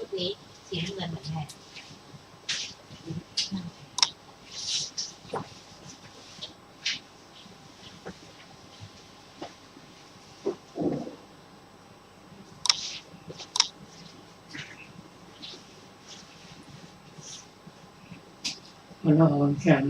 ชุดนี้สีน้ำเงินเหมือนกันมันอ่อนแข็ง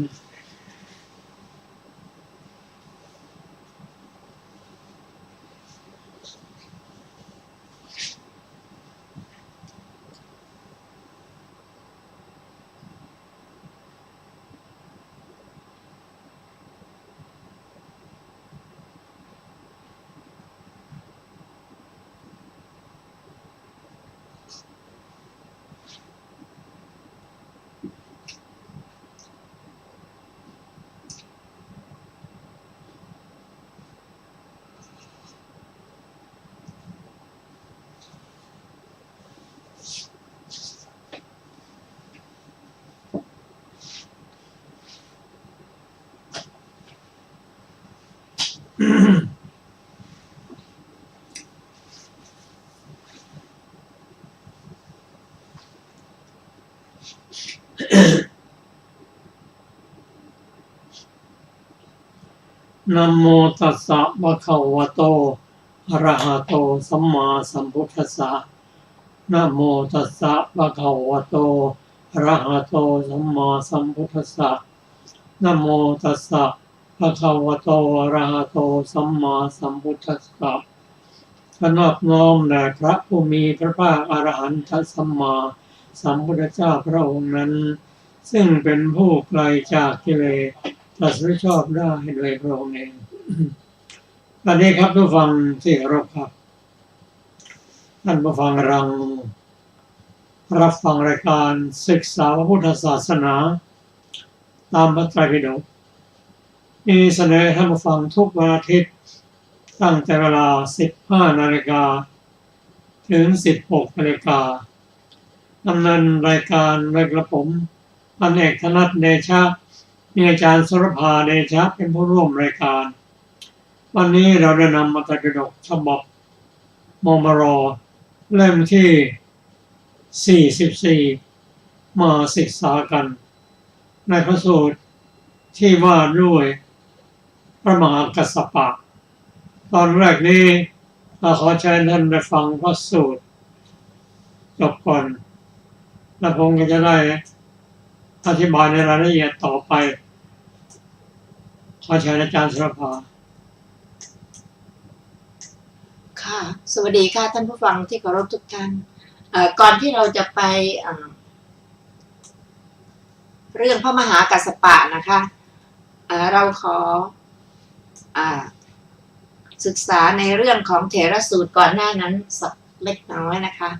นะโมตัสสะภะคะวะโตอะระหะโตสัมมาสัมพุทธัสสะนะโมตัสสะภะคะวะโตอะระหะโตสัมมาสัมพุทธัสสะนะโมตัสสะภะคะวะโตอะระหะโตสัมมาสัมพุทธัสสะขนอบน้อมแด่พระผู้มีพระภาคอรหันตสัมมาสัมพุทธเจ้าพระองค์นั้นซึ่งเป็นผู้ไกลจากกิเลสตรัสรู้ชอบได้โดยพระองค์เองวันนี้ครับทุกฟังที่เคารพครับท่านผู้ฟังรับฟังรายการศึกษาพระพุทธศาสนาตามพระไตรปิฎกมีเสนอท่านผู้ฟังทุกวันอาทิตย์ตั้งแต่เวลา 15 นาฬิกาถึง 16 นาฬิกาดำเนินรายการโดยกระผมพันเอกธนัทเดชะมีอาจารย์สุรภาเดชะเป็นผู้ร่วมรายการวันนี้เราได้นำมาตรปิฎกฉบับมมร.เล่มที่ 44 มาศึกษากันในพระสูตรที่ว่าด้วยพระมหากัสสปะตอนแรกนี้เราขอเชิญท่านได้ฟังพระสูตรจบก่อนแล้วผมก็จะได้อธิบายในรายละเอียดต่อไปขอเชิญอาจารย์สุรภาค่ะสวัสดีค่ะท่านผู้ฟังที่เคารพทุกท่านก่อนที่เราจะไปเรื่องพระมหากัสสปะนะคะเราขอศึกษาในเรื่องของเถรสูตรก่อนหน้านั้นสักเล็กน้อยนะคะ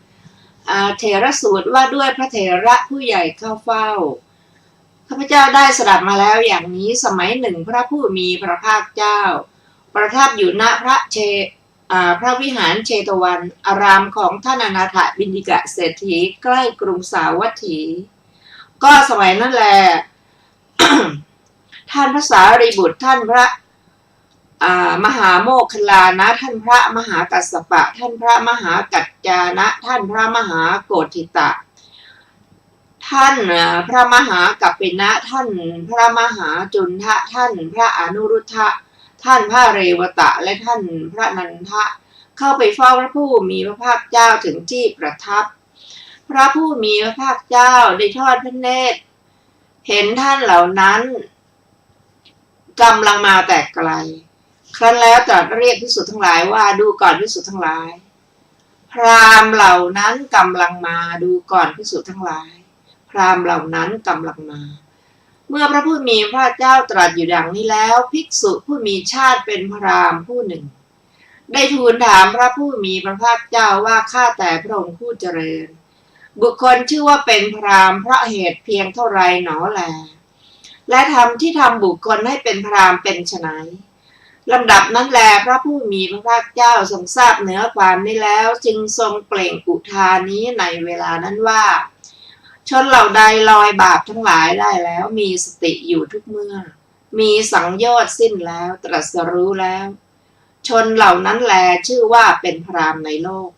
เถรสูตรว่าด้วยพระเถระผู้ใหญ่เข้าเฝ้าข้าพเจ้าได้สดับมาแล้วอย่างนี้สมัยหนึ่งพระผู้มีพระภาคเจ้าประทับอยู่ณพระวิหารเชตวันอารามของท่านอนาถบิณฑิกะเศรษฐีใกล้กรุงสาวัตถีก็สมัยนั้นแล ท่านพระสารีบุตรท่านพระมหาโมคคัลลานะท่านพระมหากัสสปะท่านพระมหากัจจานะท่านพระมหาโกฏิตะท่านพระมหากัปปินะท่านพระมหาจุนทะท่านพระอนุรุทธะท่านพระเรวตะและท่านพระนันทะเข้าไปเฝ้าพระผู้มีพระภาคเจ้าถึงที่ประทับพระผู้มีพระภาคเจ้าได้ทอดพระเนตรเห็นท่านเหล่านั้นกำลังมาแต่ไกลครั้นแล้วตรัสเรียกภิกษุทั้งหลายว่าดูก่อนภิกษุทั้งหลายพราหมณ์เหล่านั้นกำลังมาดูก่อนภิกษุทั้งหลาย พราหมณ์เหล่านั้นกำลังมา เมื่อพระผู้มีพระเจ้าตรัสอยู่ดังนี้แล้วภิกษุผู้มีชาติเป็นพราหมณ์ผู้หนึ่งได้ทูลถามพระผู้มีพระภาคเจ้าว่าข้าแต่พระองค์ผู้เจริญบุคคลชื่อว่าเป็นพราหมณ์เพราะเหตุเพียงเท่าไรหนอแลและธรรมที่ทำบุคคลให้เป็นพราหมณ์เป็นไฉนลำดับนั้นแลพระผู้มีพระภาคเจ้าทรงทราบเนื้อความนี้แล้วจึงทรงเปล่งอุทานนี้ในเวลานั้นว่าชนเหล่าใดลอยบาปทั้งหลายได้แล้วมีสติอยู่ทุกเมื่อมีสังโยชน์สิ้นแล้วตรัสรู้แล้วชนเหล่านั้นแลชื่อว่าเป็นพราหมณ์ในโลก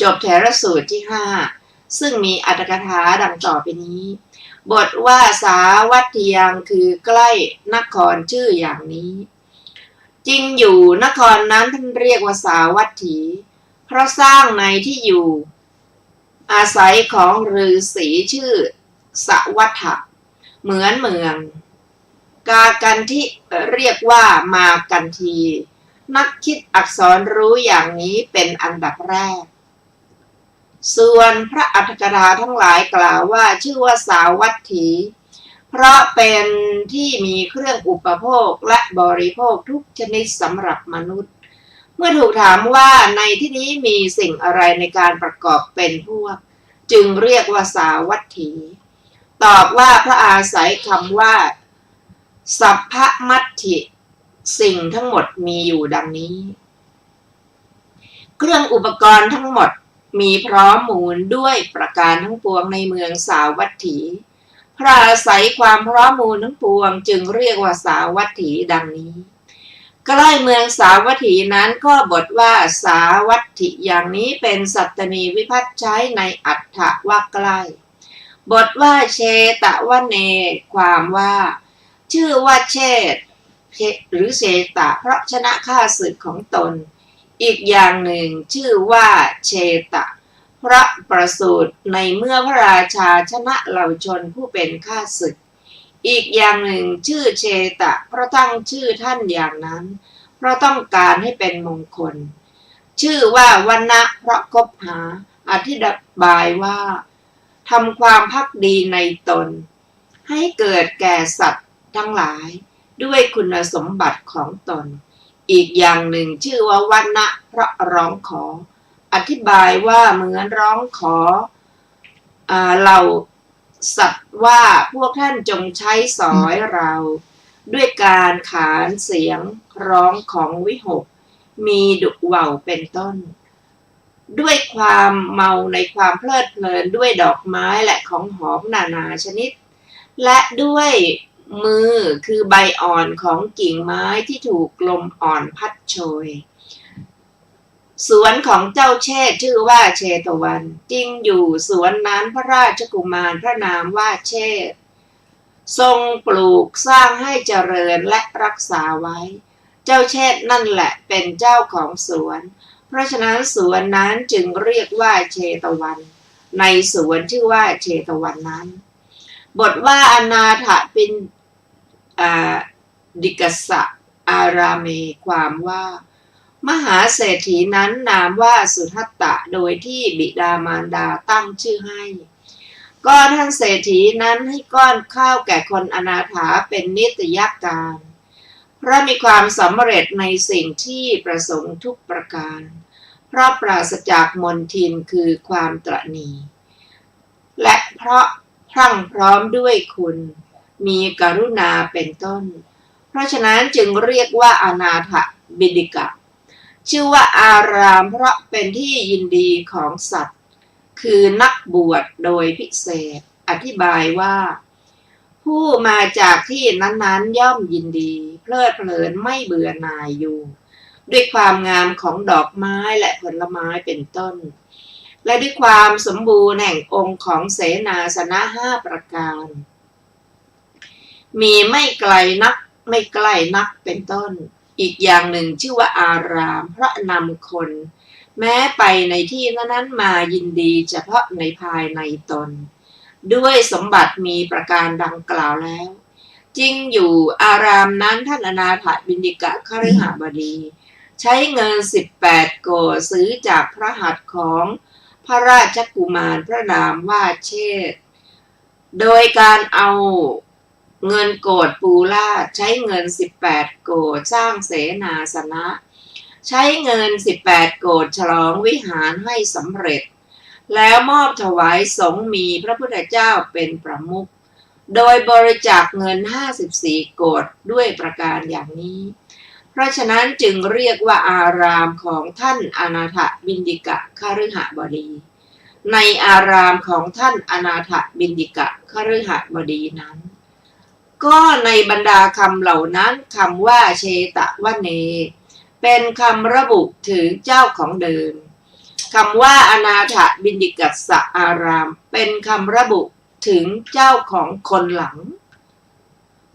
จบเถรสูตรที่5ซึ่งมีอรรถกถาดังต่อไปนี้บทว่าสาวัตถียังคือใกล้นครชื่ออย่างนี้จริงอยู่นครนั้นท่านเรียกว่าสาวัตถีเพราะสร้างในที่อยู่อาศัยของฤาษีชื่อสวัฏฐะเหมือนเมืองกากันที่เรียกว่ามากันทีนักคิดอักษรรู้อย่างนี้เป็นอันดับแรกส่วนพระอรรถกถาทั้งหลายกล่าวว่าชื่อว่าสาวัตถีเพราะเป็นที่มีเครื่องอุปโภคและบริโภคทุกชนิดสำหรับมนุษย์เมื่อถูกถามว่าในที่นี้มีสิ่งอะไรในการประกอบเป็นพวกจึงเรียกว่าสาวัตถีตอบว่าพระอาศัยคำว่าสัพพมัตถิสิ่งทั้งหมดมีอยู่ดังนี้เครื่องอุปกรณ์ทั้งหมดมีพร้อมมูลด้วยประการทั้งปวงในเมืองสาวัตถีพระอาศัยความพร้อมมูลทั้งปวงจึงเรียกว่าสาวัตถีดังนี้ใกล้เมืองสาวัตถีนั้นก็บทว่าสาวัตถิอย่างนี้เป็นสัตตนีวิภัตใช้ในอัฏฐว่าใกล้บทว่าเชตวเนความว่าชื่อว่าเชตหรือเชตะเพราะชนะข้าศึกของตนอีกอย่างหนึ่งชื่อว่าเชตะเพราะประสูติในเมื่อพระราชาชนะเหล่าชนผู้เป็นข้าศึกอีกอย่างหนึ่งชื่อเชตะเพราะตั้งชื่อท่านอย่างนั้นเพราะต้องการให้เป็นมงคลชื่อว่าวันนะเพราะคบหาอธิบายว่าทำความภักดีในตนให้เกิดแก่สัตว์ทั้งหลายด้วยคุณสมบัติของตนอีกอย่างหนึ่งชื่อว่าวันนะเพราะร้องขออธิบายว่าเหมือนร้องขอเหล่าสัตว์ว่าพวกท่านจงใช้สอยเราด้วยการขานเสียงร้องของวิหกมีดุเหว่าเป็นต้นด้วยความเมาในความเพลิดเพลินด้วยดอกไม้และของหอมนานาชนิดและด้วยมือคือใบอ่อนของกิ่งไม้ที่ถูกลมอ่อนพัดโชยสวนของเจ้าเชษชื่อว่าเชตวันจริงอยู่สวนนั้นพระราชกุมารพระนามว่าเชษทรงปลูกสร้างให้เจริญและรักษาไว้เจ้าเชษนั่นแหละเป็นเจ้าของสวนเพราะฉะนั้นสวนนั้นจึงเรียกว่าเชตวันในสวนชื่อว่าเชตวันนั้นบทว่าอนาถปิณดิกสะอาราเมความว่ามหาเศรษฐีนั้นนามว่าสุทัตตะโดยที่บิดามารดาตั้งชื่อให้ก็ท่านเศรษฐีนั้นให้ก้อนข้าวแก่คนอนาถาเป็นนิตยการเพราะมีความสำเร็จในสิ่งที่ประสงค์ทุกประการเพราะปราศจากมลทินคือความตระหนี่และเพราะพรั่งพร้อมด้วยคุณมีกรุณาเป็นต้นเพราะฉะนั้นจึงเรียกว่าอนาถบิณฑิกะชื่อว่าอารามเพราะเป็นที่ยินดีของสัตว์คือนักบวชโดยพิเศษอธิบายว่าผู้มาจากที่นั้นๆย่อมยินดีเพลิดเพลินไม่เบื่อหน่ายอยู่ด้วยความงามของดอกไม้และผลไม้เป็นต้นและด้วยความสมบูรณ์แห่งองค์ของเสนาสนะ5ประการมีไม่ไกลนักไม่ใกล้นักเป็นต้นอีกอย่างหนึ่งชื่อว่าอารามเพราะนำคนแม้ไปในที่นั้นมายินดีเฉพาะในภายในตนด้วยสมบัติมีประการดังกล่าวแล้วจริงอยู่อารามนั้นท่านอนาถบิณฑิกะคฤหบดีใช้เงิน18โกฏซื้อจากพระหัตถ์ของพระราชกุมารพระนามว่าเชษ โดยการเอาเงินโกฏปูล่าใช้เงิน18โกฏสร้างเสนาสนะใช้เงิน18โกฏฉลองวิหารให้สำเร็จแล้วมอบถวายสงฆ์มีพระพุทธเจ้าเป็นประมุขโดยบริจาคเงิน54โกฏด้วยประการอย่างนี้เพราะฉะนั้นจึงเรียกว่าอารามของท่านอนาถบิณฑิกคฤหบดีในอารามของท่านอนาถบิณฑิกคฤหบดีนั้นก็ในบรรดาคำเหล่านั้นคำว่าเชตวเนเป็นคำระบุถึงเจ้าของเดิมคำว่าอนาถบิณฑิกัสสะอารามเป็นคำระบุถึงเจ้าของคนหลัง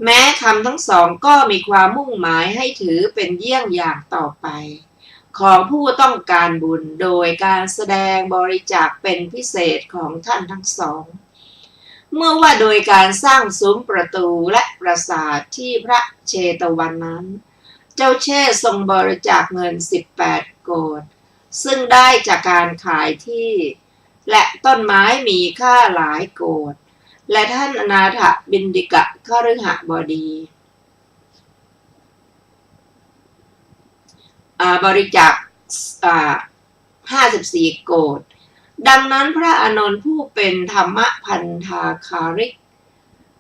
แม้คำทั้งสองก็มีความมุ่งหมายให้ถือเป็นเยี่ยงอย่างต่อไปของผู้ต้องการบุญโดยการแสดงบริจาคเป็นพิเศษของท่านทั้งสองเมื่อว่าโดยการสร้างซุ้มประตูและปราสาทที่พระเชตวันนั้นเจ้าเช่ทรงบริจาคเงิน18โกฏซึ่งได้จากการขายที่และต้นไม้มีค่าหลายโกฏและท่านอนาถบิณฑิกคฤหบดีบริจาค54โกฏดังนั้นพระอานนท์ผู้เป็นธรรมพันธาคาริก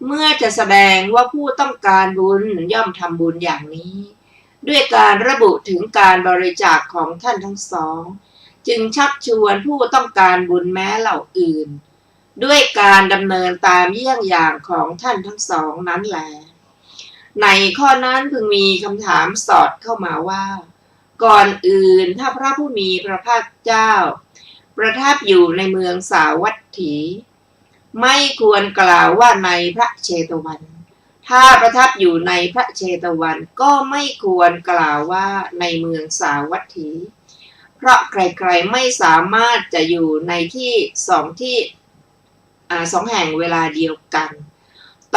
เมื่อจะแสดงว่าผู้ต้องการบุญย่อมทำบุญอย่างนี้ด้วยการระบุถึงการบริจาคของท่านทั้งสองจึงชักชวนผู้ต้องการบุญแม้เหล่าอื่นด้วยการดำเนินตามเยี่ยงอย่างของท่านทั้งสองนั้นแลในข้อนั้นพึงมีคำถามสอดเข้ามาว่าก่อนอื่นถ้าพระผู้มีพระภาคเจ้าประทับอยู่ในเมืองสาวัตถีไม่ควรกล่าวว่าในพระเชตวันถ้าประทับอยู่ในพระเชตวันก็ไม่ควรกล่าวว่าในเมืองสาวัตถีเพราะใครๆไม่สามารถจะอยู่ในที่สองแห่งเวลาเดียวกัน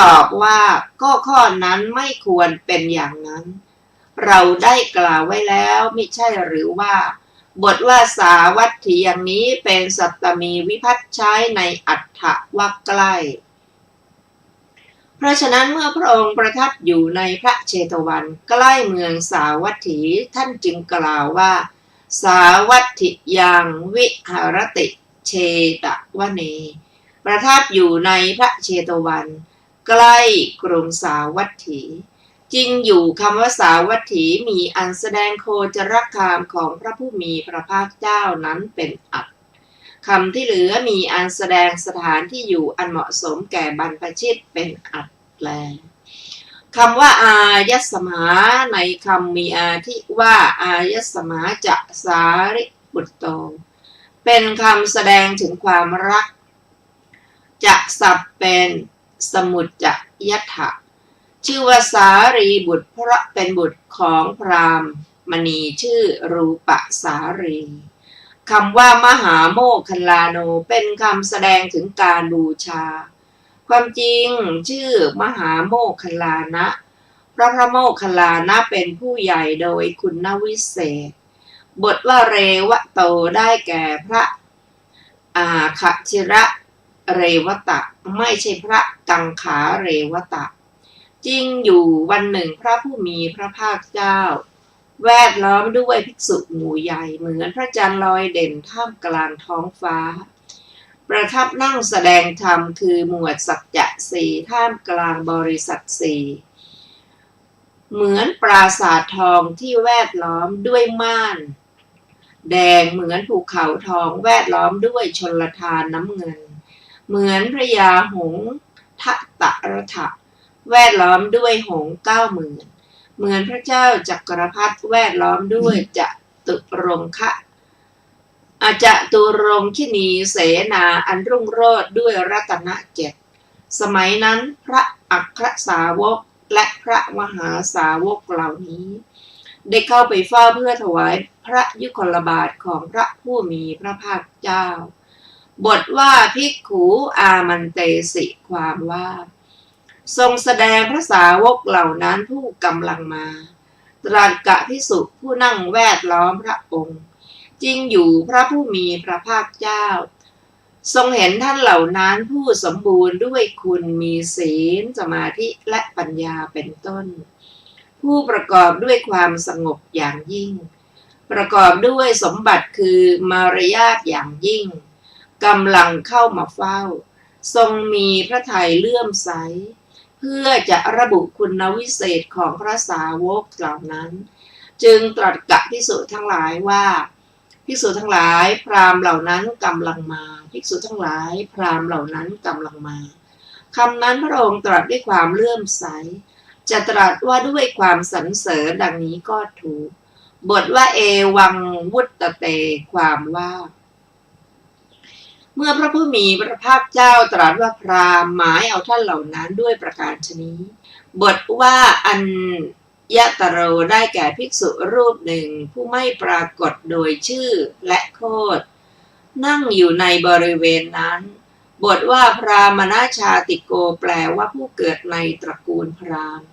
ตอบว่าก็ข้อนั้นไม่ควรเป็นอย่างนั้นเราได้กล่าวไว้แล้วไม่ใช่หรือว่าบทว่าสาวัตถีอย่างนี้เป็นสัตตมีวิภัตใช้ในอัฏฐวรรคใกล้เพราะฉะนั้นเมื่อพระองค์ประทับอยู่ในพระเชตวันใกล้เมืองสาวัตถีท่านจึงกล่าวว่าสาวัตถิยังวิหารติเชตวเนประทับอยู่ในพระเชตวันใกล้กรุงสาวัตถีจริงอยู่คำว่าสาวัตถีมีอันแสดงโคจรคามของพระผู้มีพระภาคเจ้านั้นเป็นอัตถ์คำที่เหลือมีอันแสดงสถานที่อยู่อันเหมาะสมแก่บรรพชิตเป็นอัตถ์แลคำว่าอายสมาในคำมีอาทิว่าอายสมาจะสาริปุตโตเป็นคำแสดงถึงความรักจะสับเป็นสมุจจะยัตถะชื่อว่าสารีบุตรเพราะเป็นบุตรของพราหมมณีชื่อรูปสารีคำว่ามหาโมคคัลลาโนเป็นคำแสดงถึงการบูชาความจริงชื่อมหาโมคคัลลานะพระโมคคัลลานะเป็นผู้ใหญ่โดยคุณวิเศษบทว่าเรวโตได้แก่พระขชิระเรวตะไม่ใช่พระกังขาเรวตะจริงอยู่วันหนึ่งพระผู้มีพระภาคเจ้าแวดล้อมด้วยภิกษุหมู่ใหญ่เหมือนพระจันทร์ลอยเด่นท่ามกลางท้องฟ้าประทับนั่งแสดงธรรมคือหมวดสัจจะสี่ท่ามกลางบริษัทสี่เหมือนปราสาททองที่แวดล้อมด้วยม่านแดงเหมือนภูเขาทองแวดล้อมด้วยชลทานน้ำเงินเหมือนพระยาหงส์ทัตตรถะแวดล้อมด้วยหงส์90,000เหมือนพระเจ้าจักรพรรดิแวดล้อมด้วยจตุรงคะจตุรงคินีเสนาอันรุ่งโรจน์ด้วยรัตน7สมัยนั้นพระอัครสาวกและพระมหาสาวกเหล่านี้ได้เข้าไปเฝ้าเพื่อถวายพระยุคลบาทของพระผู้มีพระภาคเจ้าบทว่าภิกขุอามันเตสิความว่าทรงแสดงพระสาวกเหล่านั้นผู้กำลังมาตรัสกับภิกษุผู้นั่งแวดล้อมพระองค์จริงอยู่พระผู้มีพระภาคเจ้า ทรงเห็นท่านเหล่านั้นผู้สมบูรณ์ด้วยคุณมีศีลสมาธิและปัญญาเป็นต้นผู้ประกอบด้วยความสงบอย่างยิ่งประกอบด้วยสมบัติคือมารยาทอย่างยิ่งกำลังเข้ามาเฝ้าทรงมีพระทัยเลื่อมใสเพื่อจะระบุคุณวิเศษของพระสาวกเหล่านั้นจึงตรัสกับภิกษุทั้งหลายว่าภิกษุทั้งหลายพราหมณ์เหล่านั้นกำลังมาภิกษุทั้งหลายพราหมณ์เหล่านั้นกำลังมาคำนั้นพระองค์ตรัสด้วยความเลื่อมใสจะตรัสว่าด้วยความสรรเสริญดังนี้ก็ถูกบทว่าเอวังวุตเตความว่าเมื่อพระผู้มีพระภาคเจ้าตรัสว่าพราหมณ์หมายเอาท่านเหล่านั้นด้วยประการฉนี้บทว่าอัญญตโรได้แก่ภิกษุรูปหนึ่งผู้ไม่ปรากฏโดยชื่อและโคดนั่งอยู่ในบริเวณนั้นบทว่าพราหมณชาติโกแปลว่าผู้เกิดในตระกูลพราหมณ์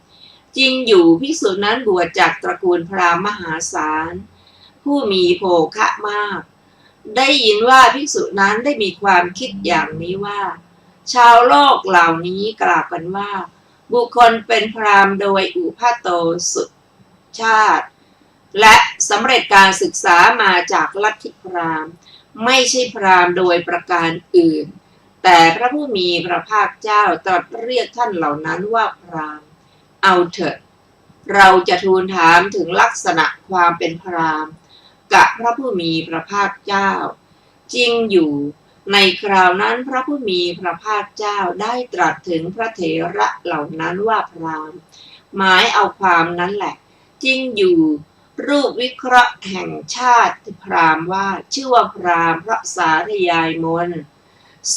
จริงอยู่ภิกษุนั้นบวชจากตระกูลพราหมณ์มหาศาลผู้มีโภคะมากได้ยินว่าภิกษุนั้นได้มีความคิดอย่างนี้ว่าชาวโลกเหล่านี้กล่าวกันว่าบุคคลเป็นพราหมณ์โดยอุปาโตสุชาติและสำเร็จการศึกษามาจากลัทธิพราหมณ์ไม่ใช่พราหมณ์โดยประการอื่นแต่พระผู้มีพระภาคเจ้าตรัสเรียกท่านเหล่านั้นว่าพราหมณ์เอาเถอะเราจะทูลถามถึงลักษณะความเป็นพราหมณ์กับพระผู้มีพระภาคเจ้าจริงอยู่ในคราวนั้นพระผู้มีพระภาคเจ้าได้ตรัสถึงพระเถระเหล่านั้นว่าพราหมณ์หมายเอาความนั้นแหละจริงอยู่รูปวิเคราะห์แห่งชาติพราหมณ์ว่าชื่อว่าพราหมณ์เพราะสาธยายมนต์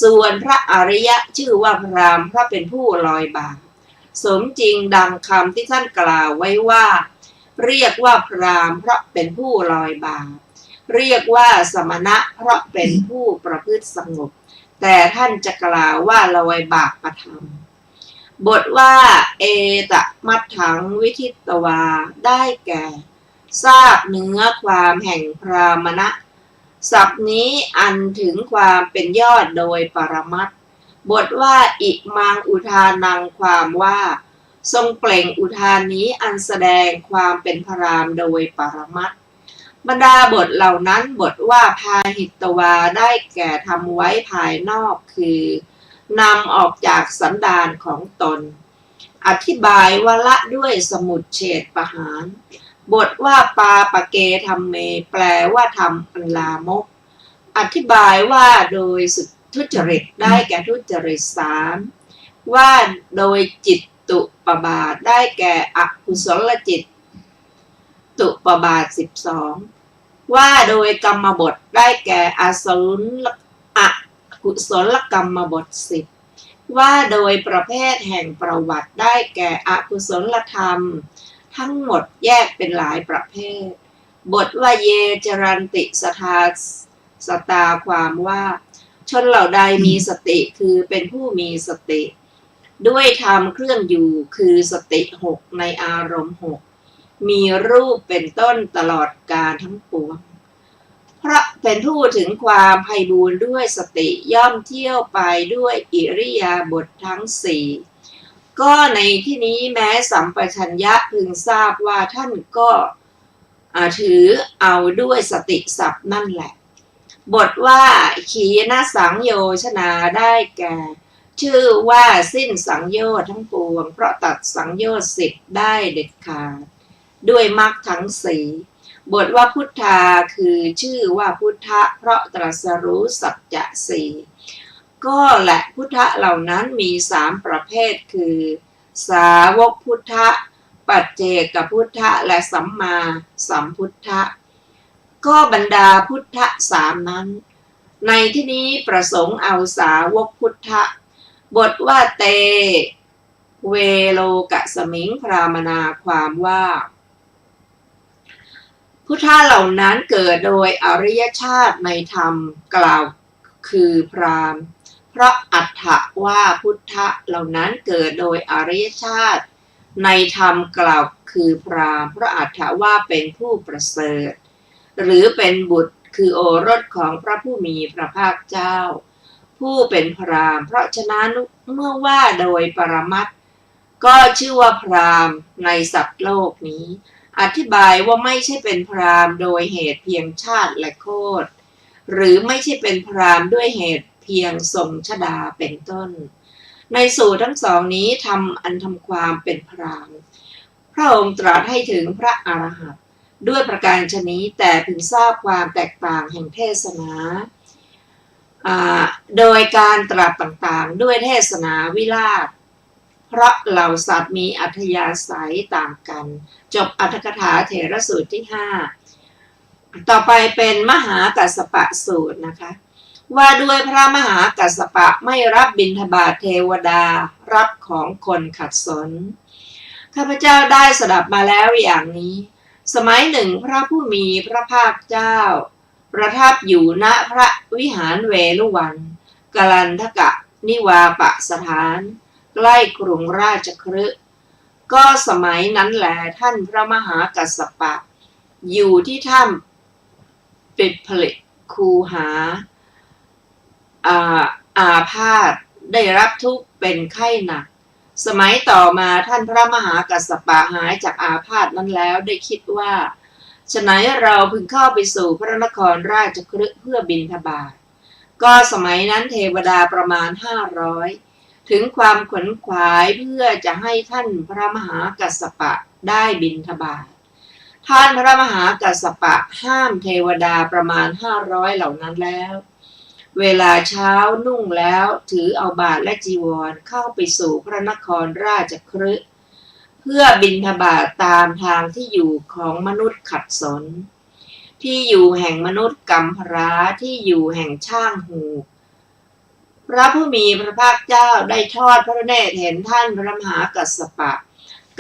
ส่วนพระอริยะชื่อว่าพราหมณ์เพราะเป็นผู้ลอยบาปสมจริงดังคำที่ท่านกล่าวไว้ว่าเรียกว่าพราหมณ์เพราะเป็นผู้ลอยบาปเรียกว่าสมณะเพราะเป็นผู้ประพฤติสงบแต่ท่านจะกล่าวว่าลอยบาปประธรรมบทว่าเอตมัฏถังวิทิตวาได้แก่ทราบเนื้อความแห่งพรามณะศัพท์นี้อันถึงความเป็นยอดโดยปรมัตถ์บทว่าอิมังอุทานังความว่าทรงเปล่งอุทานนี้อันแสดงความเป็นพราหมณ์โดยปรมัตถ์บรรดาบทเหล่านั้นบทว่าพาหิตวาได้แก่ทำไว้ภายนอกคือนำออกจากสันดานของตนอธิบายว่าละด้วยสมุจเฉทประหารบทว่าปาปะเกธรรมเมแปลว่าทำอันลามกอธิบายว่าโดยทุจริตได้แก่ทุจริต3ว่าโดยจิตตุปบาทได้แก่อกุศลจิตตุปบาท12ว่าโดยกรรมบทได้แก่อกุศลกรรมบท10ว่าโดยประเภทแห่งประวัติได้แก่อกุศลธรรมทั้งหมดแยกเป็นหลายประเภทบทว่าเยจรันติสทาสตาความว่าชนเหล่าใดมีสติคือเป็นผู้มีสติด้วยธรรมเครื่องอยู่คือสติ6ในอารมณ์6มีรูปเป็นต้นตลอดกาลทั้งปวงเพราะเป็นผู้ถึงความไพบูลย์ด้วยสติย่อมเที่ยวไปด้วยอิริยาบถทั้ง4ก็ในที่นี้แม้สัมปชัญญะพึงทราบว่าท่านก็ถือเอาด้วยสติสัพนั่นแหละบทว่าขีณสังโยชนาได้แก่ชื่อว่าสิ้นสังโยชน์ทั้งปวงเพราะตัดสังโยชน์10ได้เด็ดขาดด้วยมรรคทั้ง4บทว่าพุทธาคือชื่อว่าพุทธะเพราะตรัสรู้สัจจะ4ก็และพุทธะเหล่านั้นมี3ประเภทคือสาวกพุทธะปัจเจกพุทธะและสัมมาสัมพุทธะก็บรรดาพุทธะ3นั้นในที่นี้ประสงค์เอาสาวกพุทธะบทว่าเตเวโลกะสมิงพรามนาความว่าพุทธะเหล่านั้นเกิดโดยอริยชาติในธรรมกล่าวคือพราหมณ์เพราะอัฏฐว่าพุทธะเหล่านั้นเกิดโดยอริยชาติในธรรมกล่าวคือพราหมณ์เพราะอัฏฐว่าเป็นผู้ประเสริฐหรือเป็นบุตรคือโอรสของพระผู้มีพระภาคเจ้า ผู้เป็นพราหมณ์เพราะฉะนั้นเมื่อว่าโดยปรมัตถ์ก็ชื่อว่าพราหมณ์ในสัตว์โลกนี้อธิบายว่าไม่ใช่เป็นพราหมณ์โดยเหตุเพียงชาติและโคตรหรือไม่ใช่เป็นพราหมณ์ด้วยเหตุเพียงทรงชฎาเป็นต้นในสูตรทั้งสองนี้ทำความเป็นพราหมณ์พระองค์ตรัสให้ถึงพระอรหันต์ด้วยประการฉนี้แต่พึงทราบความแตกต่างแห่งเทศนาโดยการตรัสต่างๆด้วยเทศนาวิราชเพราะเหล่าสัตว์มีอัธยาศัยต่างกันจบอรรถกถาเถรสูตรที่5ต่อไปเป็นมหากัสสปะสูตรนะคะว่าด้วยพระมหากัสสปะไม่รับบิณฑบาตเทวดารับของคนขัดสนข้าพเจ้าได้สดับมาแล้วอย่างนี้สมัยหนึ่งพระผู้มีพระภาคเจ้าประทับอยู่ณพระวิหารเวฬุวันกลันทกะนิวาปสถานใกล้กรุงราชคฤห์ก็สมัยนั้นแลท่านพระมหากัสสปะอยู่ที่ถ้ำปิดผลิตคูหาอาพาธได้รับทุกข์เป็นไข้หนักสมัยต่อมาท่านพระมหากัสสปะหายจากอาพาธนั้นแล้วได้คิดว่าฉะนั้นเราพึงเข้าไปสู่พระนครราชคฤห์เพื่อบิณฑบาตก็สมัยนั้นเทวดาประมาณ500ถึงความขวนขวายเพื่อจะให้ท่านพระมหากัสสปะได้บิณฑบาตท่านพระมหากัสสปะห้ามเทวดาประมาณ500เหล่านั้นแล้วเวลาเช้านุ่งแล้วถือเอาบาตรและจีวรเข้าไปสู่พระนครราชคฤห์เพื่อบิณฑบาตตามทางที่อยู่ของมนุษย์ขัดสนที่อยู่แห่งมนุษย์กำพร้าที่อยู่แห่งช่างหูพระผู้มีพระภาคเจ้าได้ทอดพระเนตรเห็นท่านพระมหากัสสปะ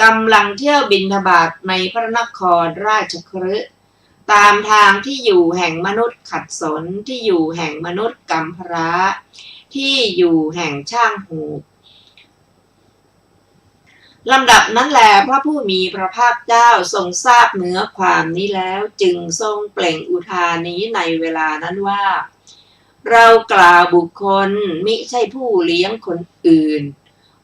กำลังเที่ยวบิณฑบาตในพระนครราชคฤห์ตามทางที่อยู่แห่งมนุษย์ขัดสนที่อยู่แห่งมนุษย์กำพร้าที่อยู่แห่งช่างหูลำดับนั้นแลพระผู้มีพระภาคเจ้าทรงทราบเนื้อความนี้แล้วจึงทรงเปล่งอุทานนี้ในเวลานั้นว่าเรากล่าวบุคคลมิใช่ผู้เลี้ยงคนอื่น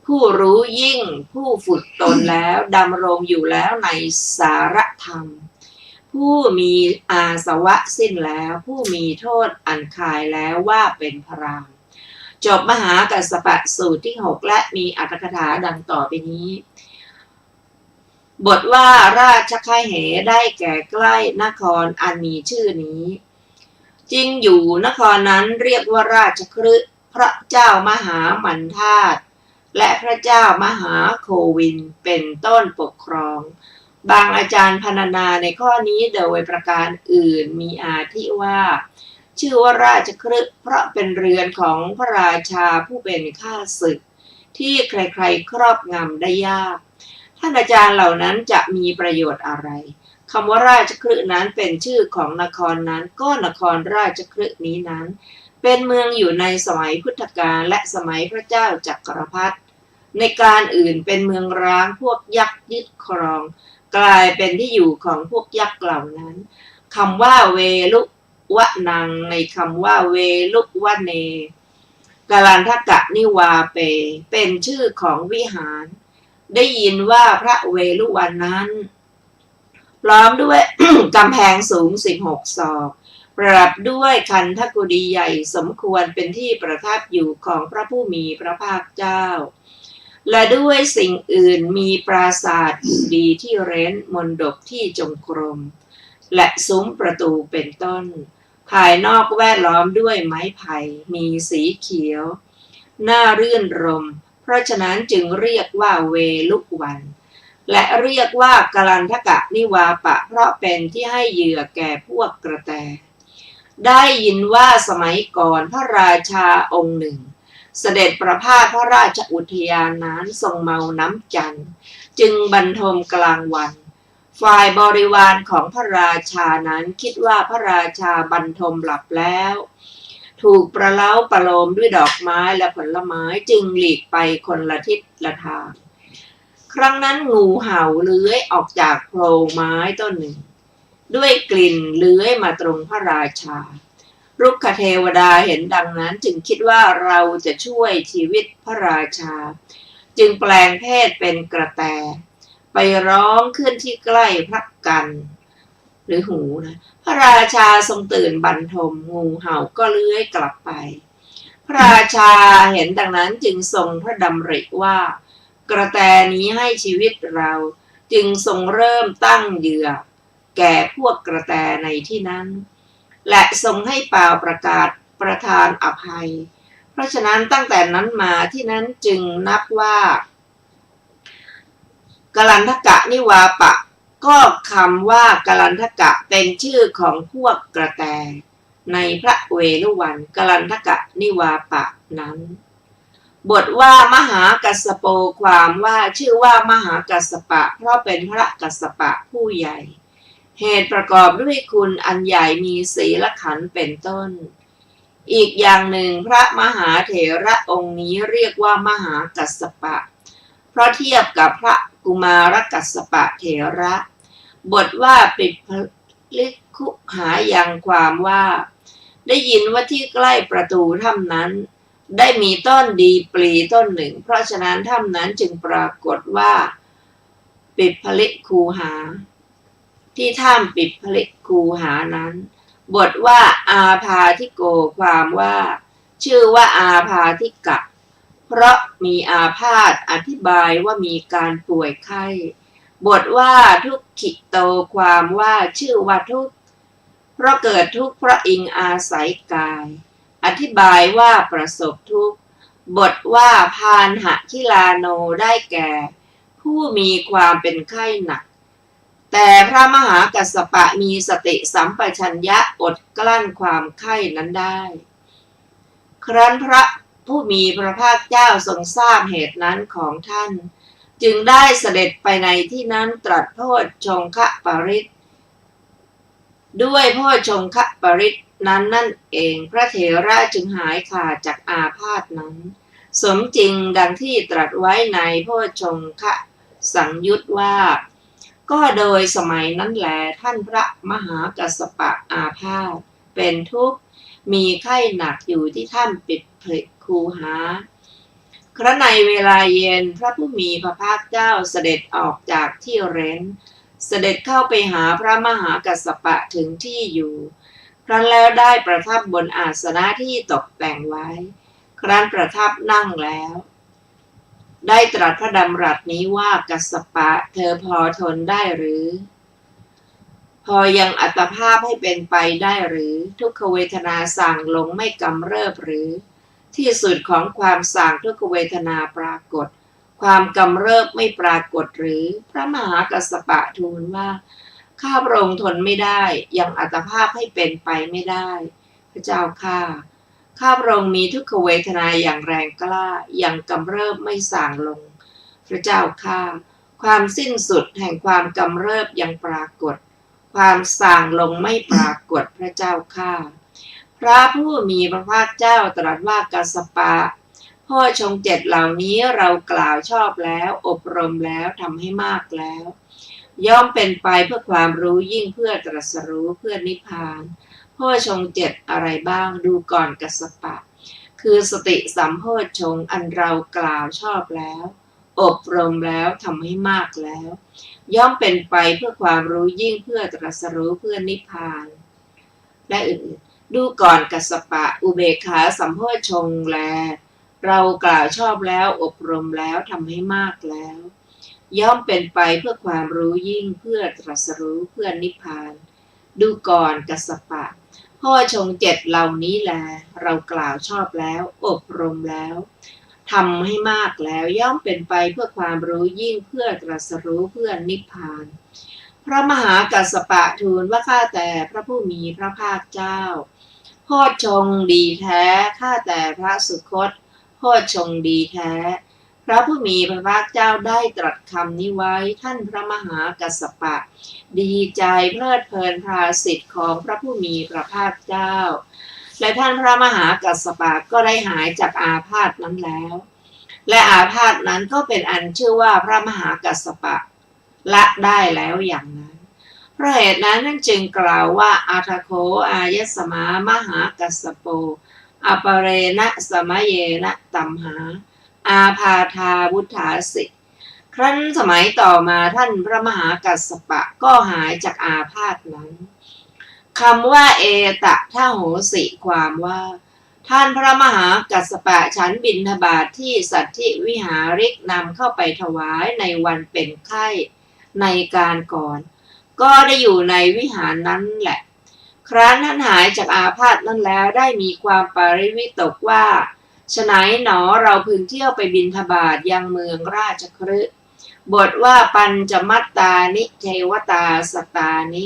ผู้รู้ยิ่งผู้ฝึกตนแล้วดำรงอยู่แล้วในสารธรรมผู้มีอาสวะสิ้นแล้วผู้มีโทษอันคายแล้วว่าเป็นพราหมณ์จบมหากัสสปะสูตรที่6และมีอรรถกถาดังต่อไปนี้บทว่าราชคเหได้แก่ใกล้นครอันมีชื่อนี้จริงอยู่นครนั้นเรียกว่าราชคฤห์พระเจ้ามหามันธาตุและพระเจ้ามหาโควินเป็นต้นปกครองบางอาจารย์พรรณนาในข้อนี้โดยประการอื่นมีอาทิว่าชื่อว่าราชคฤห์เพราะเป็นเรือนของพระราชาผู้เป็นข้าศึกที่ใครๆครอบงำได้ยากท่านอาจารย์เหล่านั้นจะมีประโยชน์อะไรคำว่าราชคฤห์นั้นเป็นชื่อของนครนั้นก็นครราชคฤห์นี้นั้นเป็นเมืองอยู่ในสมัยพุทธกาลและสมัยพระเจ้าจักรพรรดิในการอื่นเป็นเมืองร้างพวกยักษ์ยึดครองกลายเป็นที่อยู่ของพวกยักษ์เหล่านั้นคำว่าเวลุวะนังในคำว่าเวลุวะเนกาลันทกะนิวาเปเป็นชื่อของวิหารได้ยินว่าพระเวลุวันนั้นล้อมด้วย กำแพงสูง16 ศอกประดับด้วยคันธกุฎีใหญ่สมควรเป็นที่ประทับอยู่ของพระผู้มีพระภาคเจ้าและด้วยสิ่งอื่นมีปราสาทดีที่เร้นมณฑปที่จงกรมและซุ้มประตูเป็นต้นภายนอกแวดล้อมด้วยไม้ไผ่มีสีเขียวน่ารื่นรมเพราะฉะนั้นจึงเรียกว่าเวลุวันและเรียกว่ากลันทกะนิวาปะเพราะเป็นที่ให้เหยื่อแก่พวกกระแตได้ยินว่าสมัยก่อนพระราชาองค์หนึ่งเสด็จประพาสพระราชอุทยานนั้นทรงเมาน้ำจันทร์จึงบรรทมกลางวันฝ่ายบริวารของพระราชานั้นคิดว่าพระราชาบรรทมหลับแล้วถูกประเล้าประโลมด้วยดอกไม้และผลไม้จึงหลีกไปคนละทิศละทางครั้งนั้นงูเห่าเลื้อยออกจากโพรงไม้ต้นหนึ่งด้วยกลิ่นเลื้อยมาตรงพระราชา รุกขเทวดาเห็นดังนั้นจึงคิดว่าเราจะช่วยชีวิตพระราชาจึงแปลงเพศเป็นกระแตไปร้องขึ้นที่ใกล้พระกันหรือหูนะพระราชาทรงตื่นบรรทมงูเห่าก็เลื้อยกลับไปพระราชาเห็นดังนั้นจึงทรงพระดำริว่ากระแตนี้ให้ชีวิตเราจึงทรงเริ่มตั้งเหยื่อแก่พวกกระแตในที่นั้นและทรงให้เป่าประกาศประทานอภัยเพราะฉะนั้นตั้งแต่นั้นมาที่นั้นจึงนับว่ากลันทกะนิวาปะก็คำว่ากลันทกะเป็นชื่อของพวกกระแตในพระเวฬุวันกลันทกะนิวาปะนั้นบทว่ามหากัสสโปความว่าชื่อว่ามหากัสสปะเพราะเป็นพระกัสสปะผู้ใหญ่เหตุประกอบด้วยคุณอันใหญ่มีศีลขันธ์เป็นต้นอีกอย่างหนึ่งพระมหาเถระองค์นี้เรียกว่ามหากัสสปะเพราะเทียบกับพระกุมารกัสสปะเถระบทว่าปิดพลิคุหายังความว่าได้ยินว่าที่ใกล้ประตูถ้ำนั้นได้มีต้นดีปลีต้นหนึ่งเพราะฉะนั้นถ้ำนั้นจึงปรากฏว่าปิดพลิคูหาที่ถ้ำปิดพลิคูหานั้นบทว่าอาพาธิโกความว่าชื่อว่าอาพาธิกะเพราะมีอาพาธอธิบายว่ามีการป่วยไข้บทว่าทุกขิโตความว่าชื่อว่าทุกข์เพราะเกิดทุกข์เพราะอิงอาศัยกายอธิบายว่าประสบทุกข์บทว่าพานหคิลาโนได้แก่ผู้มีความเป็นไข้หนักแต่พระมหากัสสปะมีสติสัมปชัญญะอดกลั้นความไข้นั้นได้ครั้นพระผู้มีพระภาคเจ้าทรงทราบเหตุนั้นของท่านจึงได้เสด็จไปในที่นั้นตรัสโพชฌงคปริตด้วยโพชฌงคปริตนั้นนั่นเองพระเถระจึงหายขาดจากอาพาธนั้นสมจริงดังที่ตรัสไว้ในโพชฌงคสังยุตว่าก็โดยสมัยนั้นแลท่านพระมหากัสสปะอาพาธเป็นทุกข์มีไข้หนักอยู่ที่ถ้ำปิดพลิคูหาครั้นในเวลาเย็นพระผู้มีพระภาคเจ้าเสด็จออกจากที่เร้นเสด็จเข้าไปหาพระมหากัสสปะถึงที่อยู่ครั้นแล้วได้ประทับบนอาสนะที่ตกแต่งไว้ครั้นประทับนั่งแล้วได้ตรัสพระดำรัสนี้ว่ากัสสปะเธอพอทนได้หรือพอยังอัตภาพให้เป็นไปได้หรือทุกขเวทนาส่างลงไม่กำเริบหรือที่สุดของความส่างทุกขเวทนาปรากฏความกำเริบไม่ปรากฏหรือพระมหากัสสปะทูลว่าข้าพระองค์ทนไม่ได้ยังอัตภาพให้เป็นไปไม่ได้พระเจ้าข้าพระองค์มีทุกขเวทนาอย่างแรงกล้ายังกำเริบไม่ส่างลงพระเจ้าข้าความสิ้นสุดแห่งความกำเริบยังปรากฏความส่างลงไม่ปรากฏพระเจ้าข้าพระผู้มีพระภาคเจ้าตรัสว่ากัสสปะโพชฌงค์7เหล่านี้เรากล่าวชอบแล้วอบรมแล้วทำให้มากแล้วย่อมเป็นไปเพื่อความรู้ยิ่งเพื่อตรัสรู้เพื่อนิพพานโพชฌงค์7อะไรบ้างดูก่อนกัสสปะคือสติสัมโพชฌงค์อันเรากล่าวชอบแล้วอบรมแล้วทำให้มากแล้วย่อมเป็นไปเพื่อความรู้ยิ่งเพื่อตรัสรู้เพื่อนิพพานและอื่นๆดูก่อนกัสสปะอุเบกขาสัมโพชฌงค์แลเรากล่าวชอบแล้วอบรมแล้วทำให้มากแล้วย่อมเป็นไปเพื่อความรู้ยิ่งเพื่อตรัสรู้เพื่อนิพพานดูก่อนกัสสปะโพชฌงค์7เหล่านี้แลเรากล่าวชอบแล้วอบรมแล้วทำให้มากแล้วย่อมเป็นไปเพื่อความรู้ยิ่งเพื่อตรัสรู้เพื่อนิพพานพระมหากัสสปะทูลว่าข้าแต่พระผู้มีพระภาคเจ้าโพชฌงค์ดีแท้ข้าแต่พระสุคตโพชฌงค์ดีแท้พระผู้มีพระภาคเจ้าได้ตรัสคำนี้ไว้ท่านพระมหากัสสปะดีใจเพลิดเพลินภาสิทธิ์ของพระผู้มีพระภาคเจ้าและท่านพระมหากัสสปะก็ได้หายจากอาพาธนั้นแล้วและอาพาธนั้นก็เป็นอันชื่อว่าพระมหากัสสปะละได้แล้วอย่างนั้น เพราะเหตุนั้นท่านจึงกล่าวว่าอาทโคอายสมามหากัสสโปอปเรนะสมะเยนะตัมหาอาพาธาวุธาสิครั้นสมัยต่อมาท่านพระมหากัสสปะก็หายจากอาพาธนั้นคำว่าเอตะทะโหสิความว่าท่านพระมหากัสสปะฉันบิณฑบาตที่สัตถิวิหาริกนำเข้าไปถวายในวันเป็นไข้ในการก่อนก็ได้อยู่ในวิหารนั้นแหละครั้นท่านหายจากอาพาธนั้นแล้วได้มีความปริวิตกว่าฉะไหนหนอเราพึงเที่ยวไปบิณฑบาตยังเมืองราชคฤห์บทว่าปัญจมัตตานิเทวตาสตานิ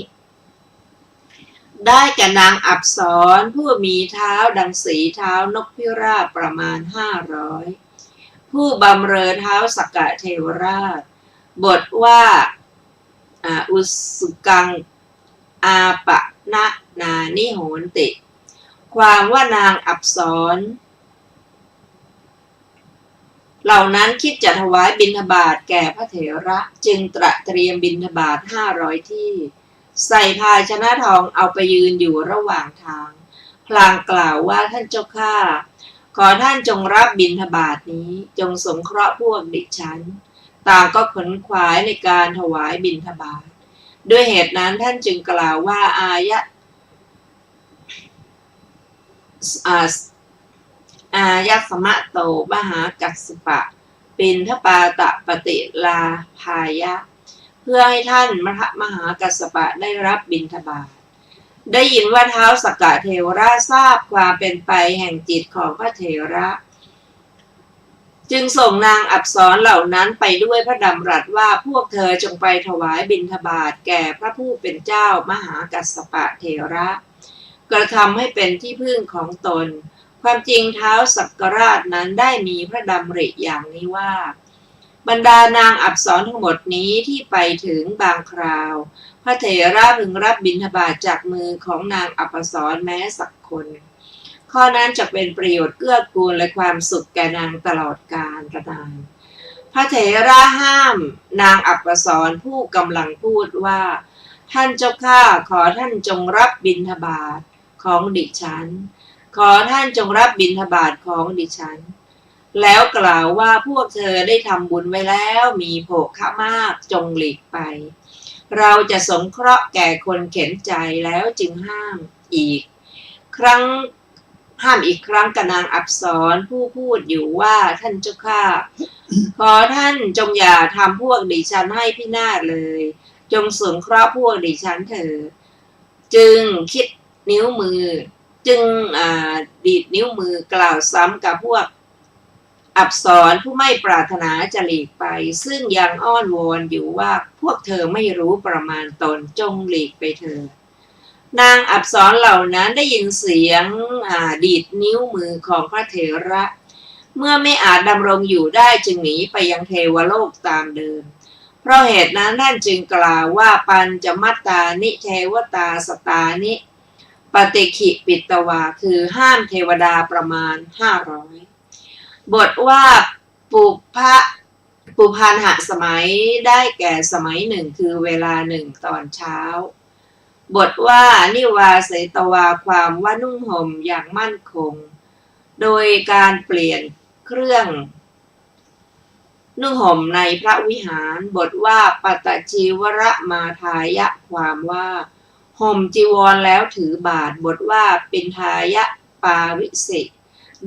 ได้แก่นางอัปสรผู้มีเท้าดังสีเท้านกพิราบประมาณ500ผู้บำเรอเท้าสกกะเทวราชบทว่าอุสุกังอาปะนะนานิโหนติความว่านางอัปสรเหล่านั้นคิดจะถวายบิณฑบาตแก่พระเถระจึงตระเตรียมบิณฑบาต500ที่ใส่ภาชนะทองเอาไปยืนอยู่ระหว่างทางพลางกล่าวว่าท่านเจ้าข้าขอท่านจงรับบิณฑบาตนี้จงสงเคราะห์พวกดิฉันต่างก็ขนขวายในการถวายบิณฑบาตด้วยเหตุนั้นท่านจึงกล่าวว่าอายะสมะโตมหากัสสปะปิณฑปาตปฏิลาภายะเพื่อให้ท่านมหากัสสปะได้รับบิณฑบาตได้ยินว่าท้าวสักกะเทวราชทราบความเป็นไปแห่งจิตของพระเถระจึงส่งนางอัปสรเหล่านั้นไปด้วยพระดำรัสว่าพวกเธอจงไปถวายบิณฑบาตแก่พระผู้เป็นเจ้ามหากัสสปะเถระกระทำให้เป็นที่พึ่งของตนความจริงท้าวสักกราชนั้นได้มีพระดำริอย่างนี้ว่าบรรดานางอัปสรทั้งหมดนี้ที่ไปถึงบางคราวพระเถระพึงรับบิณฑบาตจากมือของนางอัปสรแม้สักคนข้อนั้นจะเป็นประโยชน์เกื้อกูลและความสุขแก่นางตลอดกาลนานพระเถระห้ามนางอัปสรผู้กำลังพูดว่าท่านเจ้าข้าขอท่านจงรับบิณฑบาตของดิฉันขอท่านจงรับบิณฑบาตของดิฉันแล้วกล่าวว่าพวกเธอได้ทำบุญไว้แล้วมีโภคะมากจงหลีกไปเราจะสงเคราะห์แก่คนเข็ญใจแล้วจึงห้ามอีกครั้งกับนางอัปสรผู้พูดอยู่ว่าท่านเจ้าข้าขอท่านจงอย่าทำพวกดิฉันให้พินาศเลยจงสงเคราะห์พวกดิฉันเถิดจึงคิดนิ้วมือดีดนิ้วมือกล่าวซ้ำกับพวกอัปสรผู้ไม่ปรารถนาจะหลีกไปซึ่งยังอ้อนวอนอยู่ว่าพวกเธอไม่รู้ประมาณตนจงหลีกไปเถิดนางอัปสรเหล่านั้นได้ยินเสียงดีดนิ้วมือของพระเถระเมื่อไม่อาจดำรงอยู่ได้จึงหนีไปยังเทวโลกตามเดิมเพราะเหตุนั้นท่านจึงกล่าวว่าปัญจมัตตานิเทวตาสตานิปฏิขิปิตวาคือห้ามเทวดาประมาณ500บทว่าปุพานหะสมัยได้แก่สมัยหนึ่งคือเวลาหนึ่งตอนเช้าบทว่านิวาเสตวาความว่านุ่งห่มอย่างมั่นคงโดยการเปลี่ยนเครื่องนุ่งห่มในพระวิหารบทว่าปัตตจีวรมาทายะความว่าห่มจีวรแล้วถือบาทบทว่าปิณฑายะปาวิสิ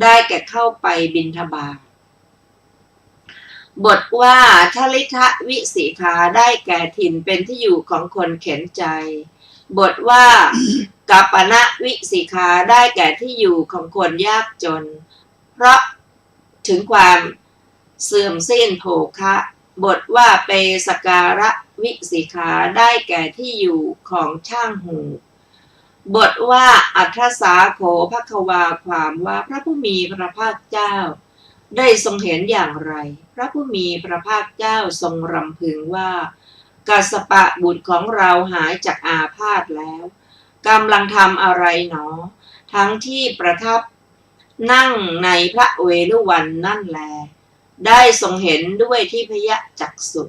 ได้แก่เข้าไปบิณฑบาตบทว่าทลิทะวิสิขาได้แก่ถิ่นเป็นที่อยู่ของคนเข็ญใจบทว่ากัปปนะวิสิขาได้แก่ที่อยู่ของคนยากจนเพราะถึงความเสื่อมสิ้นโภคะบทว่าเปสการะวิสิขาได้แก่ที่อยู่ของช่างหูบทว่าอัทธสาโขภควาความว่าพระผู้มีพระภาคเจ้าได้ทรงเห็นอย่างไรพระผู้มีพระภาคเจ้าทรงรำพึงว่ากัสสปะบุตรของเราหายจากอาพาธแล้วกำลังทำอะไรหนอทั้งที่ประทับนั่งในพระเวฬุวันนั่นแลได้ทรงเห็นด้วยที่พยจักษุ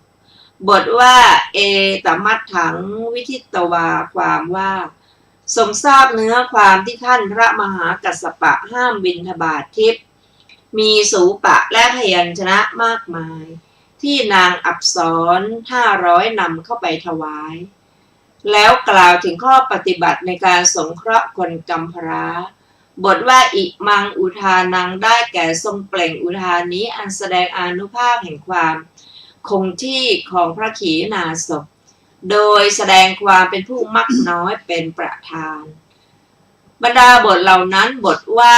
บทว่าเอตมัตถังวิทิตวาความว่าทรงทราบเนื้อความที่ท่านพระมหากัสสปะห้ามบิณฑบาตทิพย์มีสูปะและพยัญชนะมากมายที่นางอัปสร500นำเข้าไปถวายแล้วกล่าวถึงข้อปฏิบัติในการสงเคราะห์คนกำพร้าบทว่าอิมังอุทานังได้แก่ทรงเปล่งอุทานนี้อันแสดงอานุภาพแห่งความคงที่ของพระขีณาสพโดยแสดงความเป็นผู้มักน้อยเป็นประธานบรรดาบทเหล่านั้นบทว่า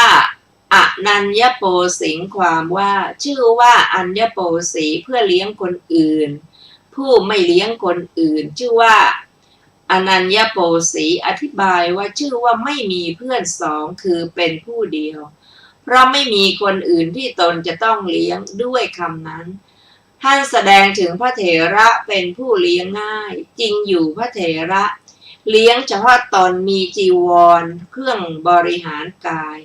อนัญญโปสิงความว่าชื่อว่าอัญญโปสีเพื่อเลี้ยงคนอื่นผู้ไม่เลี้ยงคนอื่นชื่อว่าอนัญญโปสีอธิบายว่าชื่อว่าไม่มีเพื่อนสองคือเป็นผู้เดียวเพราะไม่มีคนอื่นที่ตนจะต้องเลี้ยงด้วยคำนั้นท่านแสดงถึงพระเถระเป็นผู้เลี้ยงง่ายจริงอยู่พระเถระเลี้ยงเฉพาะตนมีจีวรเครื่องบริหารกาย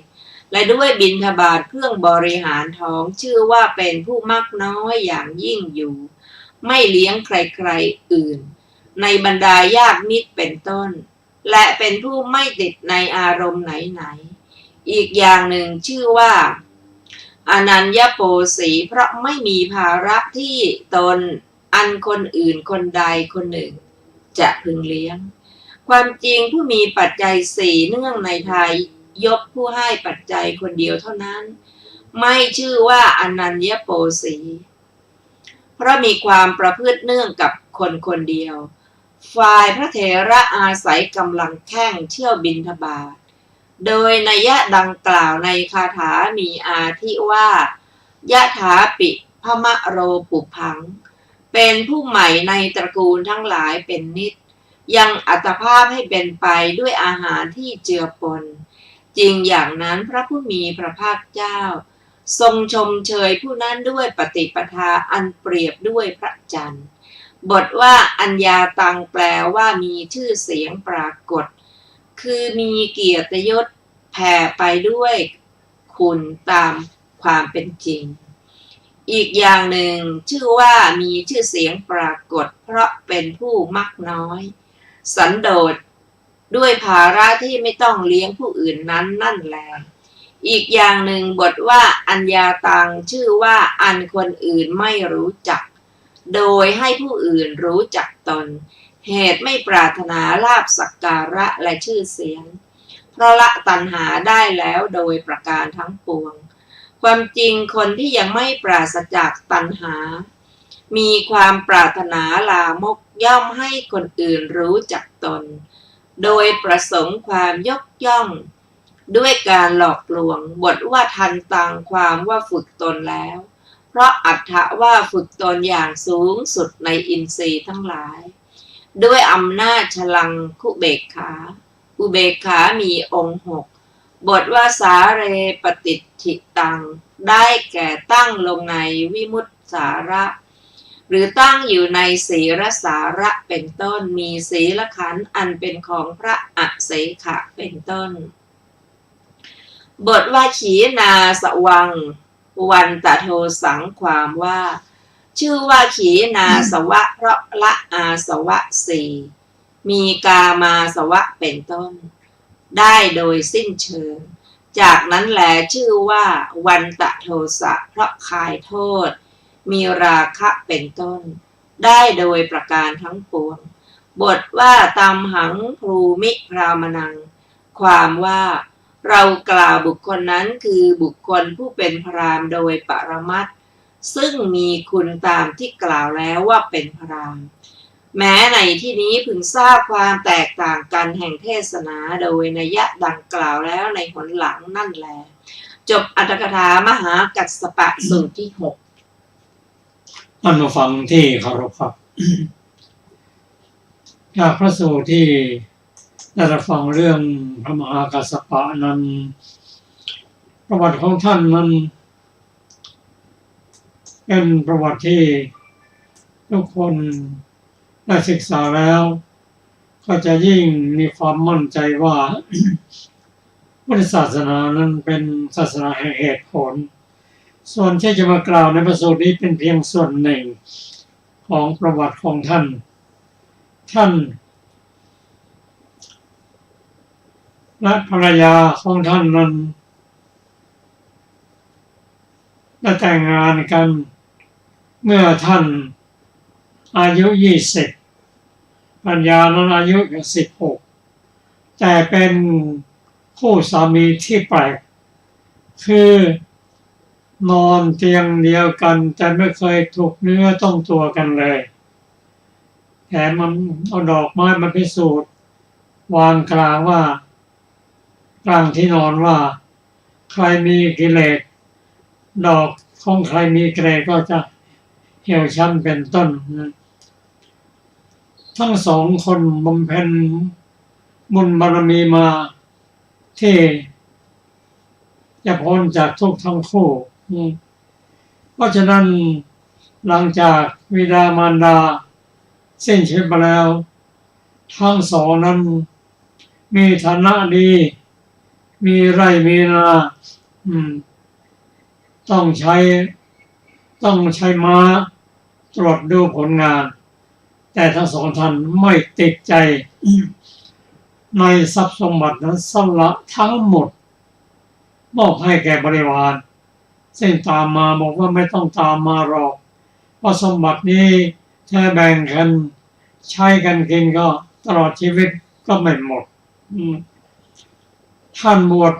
และด้วยบิณฑบาตเครื่องบริหารท้องชื่อว่าเป็นผู้มักน้อยอย่างยิ่งอยู่ไม่เลี้ยงใครๆอื่นในบรรดาญาติมิตรเป็นต้นและเป็นผู้ไม่ติดในอารมณ์ไหนๆอีกอย่างหนึ่งชื่อว่าอนัญญโปสีเพราะไม่มีภาระที่ตนอันคนอื่นคนใดคนหนึ่งจะพึงเลี้ยงความจริงผู้มีปัจจัยสี่เนื่องในทายยกผู้ให้ปัจจัยคนเดียวเท่านั้นไม่ชื่อว่าอนัญญโปสีเพราะมีความประพฤติเนื่องกับคนคนเดียวฝ่ายพระเถระอาศัยกำลังแข้งเที่ยวบิณฑบาตโดยนัยยะดังกล่าวในคาถามีอาทิว่ายะถาปิพมะโรปุพังเป็นผู้ใหม่ในตระกูลทั้งหลายเป็นนิจยังอัตภาพให้เป็นไปด้วยอาหารที่เจือปนจริงอย่างนั้นพระผู้มีพระภาคเจ้าทรงชมเชยผู้นั้นด้วยปฏิปทาอันเปรียบด้วยพระจันทร์บทว่าอัญญาตังแปลว่ามีชื่อเสียงปรากฏคือมีเกียรติยศแผ่ไปด้วยคุณตามความเป็นจริงอีกอย่างหนึ่งชื่อว่ามีชื่อเสียงปรากฏเพราะเป็นผู้มักน้อยสันโดษด้วยภาระที่ไม่ต้องเลี้ยงผู้อื่นนั้นนั่นแลอีกอย่างหนึ่งบทว่าอัญญาตังชื่อว่าอันคนอื่นไม่รู้จักโดยให้ผู้อื่นรู้จักตนเหตุไม่ปรารถนาลาภสักการะและชื่อเสียงเพราะละตัณหาได้แล้วโดยประการทั้งปวงความจริงคนที่ยังไม่ปราศจากตัณหามีความปรารถนาลามกย่อมให้คนอื่นรู้จักตนโดยประสงค์ความยกย่องด้วยการหลอกลวงบทว่าทันตังความว่าฝึกตนแล้วเพราะอัตถะว่าฝึกตนอย่างสูงสุดในอินทรีย์ทั้งหลายด้วยอำนาจฉลังคุเบกขาอุเบกขามีองค์6บทว่าสาเรปฏิทิตังได้แก่ตั้งลงในวิมุตสาระหรือตั้งอยู่ในศีลสาระเป็นต้นมีศีลขันธ์อันเป็นของพระอเสขะเป็นต้นบทว่าขีนาสวังวันตะโทสังความว่าชื่อว่าขีนาสวะเพราะละอาสวะสี่มีกามาสวะเป็นต้นได้โดยสิ้นเชิงจากนั้นแลชื่อว่าวันตะโทสะเพราะคายโทษมีราคะเป็นต้นได้โดยประการทั้งปวงบทว่าตามหังพรูมิพรามนังความว่าเรากล่าวบุคคลนั้นคือบุคคลผู้เป็นพราหมณ์โดยปรมัตถ์ซึ่งมีคุณตามที่กล่าวแล้วว่าเป็นพราหมณ์แม้ในที่นี้พึงทราบความแตกต่างกันแห่งเทศนาโดยนัยยะดังกล่าวแล้วในหนหลังนั่นแลจบอรรถกถามหากัสสปะสูตรที่6ท่านผู้ฟังที่เคารพครับ จากพระสูตรที่ได้รับฟังเรื่องพระมหากัสสปะนั้นประวัติของท่านนั้นเป็นประวัติที่ทุกคนได้ศึกษาแล้วก็จะยิ่งมีความมั่นใจว่า พุทธศาสนานั้นเป็นศาสนาแห่งเหตุผลส่วนที่จะมากล่าวในพระสูตรนี้เป็นเพียงส่วนหนึ่ง ของประวัติของท่านและภรรยาของท่านนั้นได้แต่งงานกันเมื่อท่านอายุ20ภรรยานั้นอายุ16แต่เป็นคู่สามีที่แปลกคือนอนเตียงเดียวกันแต่ไม่เคยถูกเนื้อต้องตัวกันเลยแถมมันเอาดอกไม้มาพิสูจน์วางกลางที่นอนว่าใครมีกิเลสดอกของใครมีกิเลสก็จะเหี่ยวช้ำเป็นต้นทั้งสองคนบำเพ็ญบุญบารมีมาที่จะพ้นจากทุกข์ทั้งคู่เพราะฉะนั้นหลังจากบิดามารดาสิ้นชีวิตไปแล้วทั้งสองนั้นมีฐานะดีมีไร่มีนาต้องใช้ม้าตรวจดูผลงานแต่ทั้งสองท่านไม่ติดใจในทรัพย์สมบัตินั้นสละทั้งหมดมอบให้แก่บริวารซึ่งตามมาบอกว่าไม่ต้องตามมาหรอกเพราะสมบัตินี้แค่แบ่งกันใช้กันกินก็ตลอดชีวิตก็ไม่หมดท่านบวช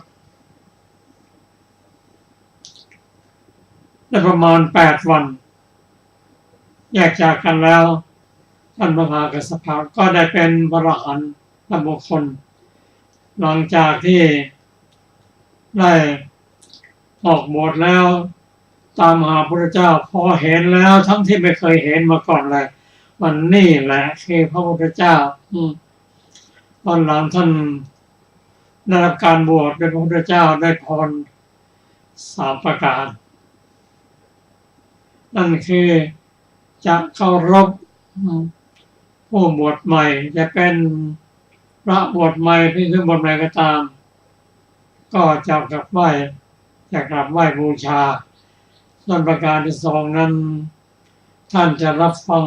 ได้ประมาณ8 วันแยกจากกันแล้วท่านมหากัสสปะก็ได้เป็นพระอรหันต์บุคคลหลังจากที่ได้ออกบวชแล้วตามหาพระพุทธเจ้าพอเห็นแล้วทั้งที่ไม่เคยเห็นมาก่อนเลยวันนี้แหละคือพระพุทธเจ้าตอนหลังท่านได้รับการบวชเป็นพระพุทธเจ้าได้พร3 ประการนั่นคือจะเคารพผู้บวชใหม่จะเป็นพระบวชใหม่หรือบวชใหม่ก็ตามก็จะกราบไหว้บูชาส่วนประการที่2นั้นท่านจะรับฟัง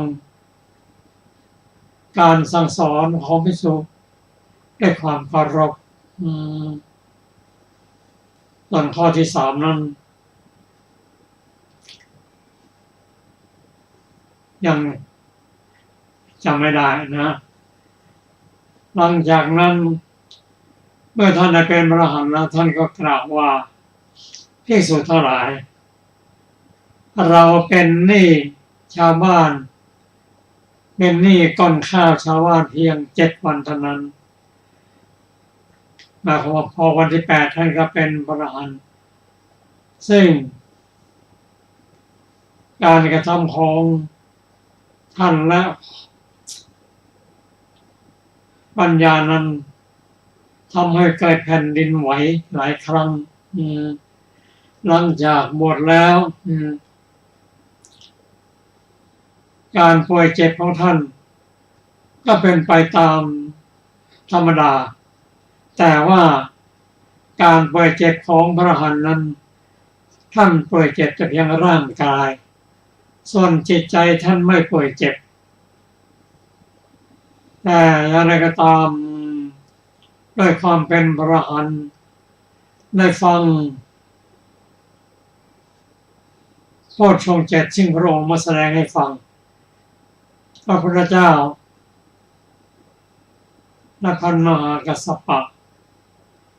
การสั่งสอนของภิกษุด้วยความเคารพส่วนข้อที่3นั้นยังจำไม่ได้นะหลังจากนั้นเมื่อท่านได้เป็นพระอรหันต์แล้วท่านก็กล่าวว่าภิกษุทั้งหลายเราเป็นหนี้ชาวบ้านเป็นหนี้ก้อนข้าวชาวบ้านเพียง7 วันเท่านั้นหมายความว่าพอวันที่8ท่านก็เป็นพระอรหันต์ซึ่งการกระทำของท่านและปัญญานั้นทำให้เกิดแผ่นดินไหวหลายครั้งหลังจากบวชแล้วการป่วยเจ็บของท่านก็เป็นไปตามธรรมดาแต่ว่าการป่วยเจ็บของพระอรหันต์นั้นท่านป่วยเจ็บแต่เพียงร่างกายส่วนจิตใจท่านไม่ป่วยเจ็บแต่อย่างไรก็ตามด้วยความเป็นพระอรหันต์ได้ฟังโพชฌงค์7ซึ่งพระองค์มาแสดงให้ฟังพระพุทธเจ้าและพระมหากัสสปะ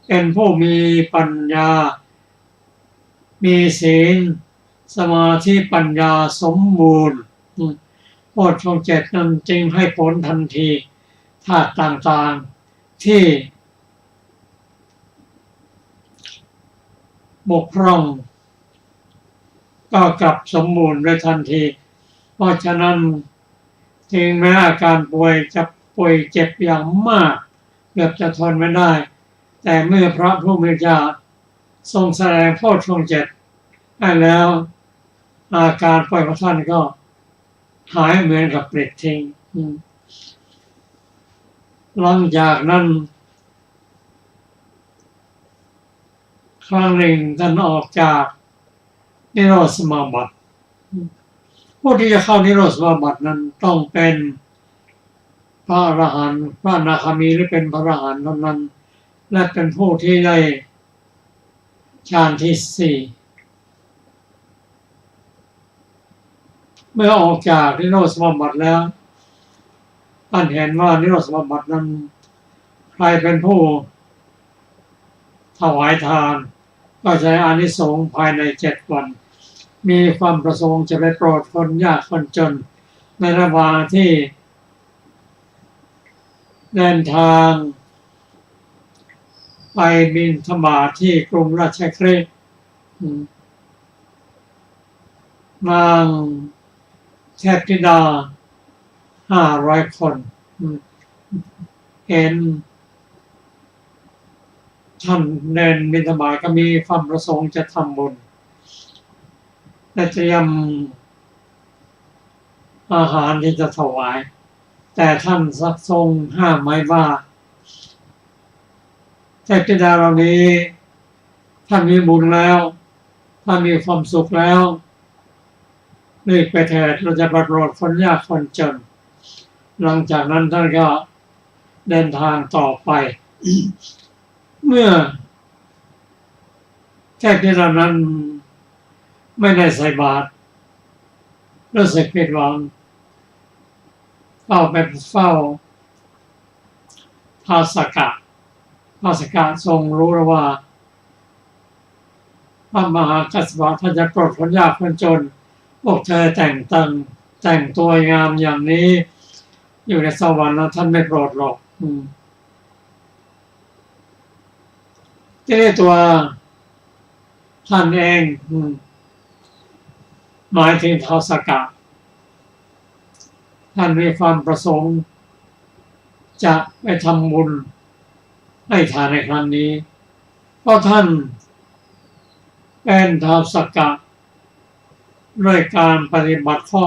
เป็นผู้มีปัญญามีศีลสมาธิปัญญาสมบูรณ์โพชฌงค์7นั้นจึงให้ผลทันทีธาตุต่างๆที่บกพร่องก็กลับสมบูรณ์โดยทันทีเพราะฉะนั้นถึงแม้อาการป่วยจะป่วยเจ็บอย่างมากเกือบจะทนไม่ได้แต่เมื่อพระผู้มีพระภาคทรงแสดงโพชฌงค์7ให้แล้วอาการป่วยของท่านก็หายเหมือนกับปลิดทิ้งหลังจากนั้นครั้งหนึ่งท่านออกจากนิโรธสมาบัติ ผู้ที่จะเข้านิโรธสมาบัตินั้นต้องเป็นพระอรหันต์พระอนาคามีหรือเป็นพระอรหันต์เท่านั้นและเป็นผู้ที่ได้ฌานที่สี่เมื่อออกจากนิโรธสมาบัติแล้วท่านเห็นว่านิโรธสมาบัตินั้นใครเป็นผู้ถวายทานก็จะได้อานิสงส์ภายใน7 วันมีความประสงค์จะไปโปรดคนยากคนจนในระหว่างที่เดินทางไปบิณฑบาตที่กรุงราชคฤห์นางเทพธิดา500 คนเห็นท่านเดินบิณฑบาตก็มีความประสงค์จะทำบุญและเตรียมอาหารที่จะถวายแต่ท่านทรงห้ามไว้ว่าเทพธิดาเหล่านี้ท่านมีบุญแล้วท่านมีความสุขแล้วรีบไปเถิดเราจะโปรดคนยากคนจนหลังจากนั้นท่านก็เดินทางต่อไป เมื่อเทพธิดานั้นไม่ได้ใส่บาตรรู้สึกผิดหวังเข้าไปเฝ้าท้าวสักกะท้าวสักกะทรงรู้แล้วว่าพระมหากัสสปะท่านจะโปรดคนยากคนจนพวกเธอแต่งตัวงามอย่างนี้อยู่ในสวรรค์แล้วท่านไม่โปรดหรอกที่นี่ตัวท่านเองหมายถึงท้าวสักกะท่านมีความประสงค์จะไปทำบุญให้ทานในครั้งนี้เพราะท่านเป็นท้าวสักกะด้วยการปฏิบัติข้อ